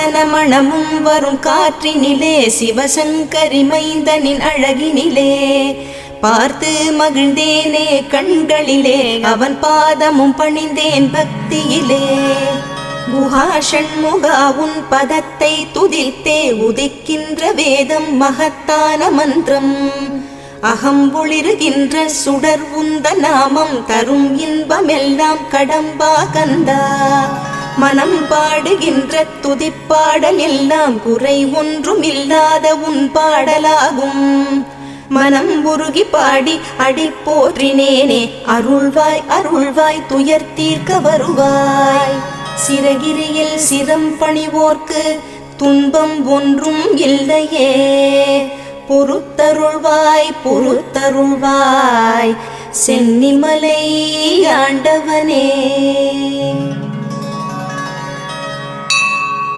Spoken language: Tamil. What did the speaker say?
சந்தன மணமும் வரும் காற்றினிலே சிவசங்கரி மைந்தனின் அழகினிலே பார்த்து மகிழ்ந்தேனே கண்களிலே அவன் பாதமும் பணிந்தேன் பக்தியிலே குஹா ஷண்முகா உன் பதத்தை துதித்தே உதிக்கின்ற வேதம் மகத்தான மந்திரம் அகம்பொளிருகின்ற சுடர் உந்த நாமம் தரும் இன்பமெல்லாம் கடம்பா கந்தா மனம் பாடுகின்ற துதிப்பாடல் எல்லாம் குறை ஒன்றும் இல்லாத உன் பாடலாகும் மனம் உருகி பாடி அடி போற்றினேனே அருள்வாய் அருள்வாய் துயர் தீர்க்க வருவாய் சிறகிரியில் சிரம் பணிவோர்க்கு துன்பம் ஒன்றும் இல்லையே பொறுத்தருள்வாய் பொறுத்தருள்வாய் சென்னிமலை ஆண்டவனே.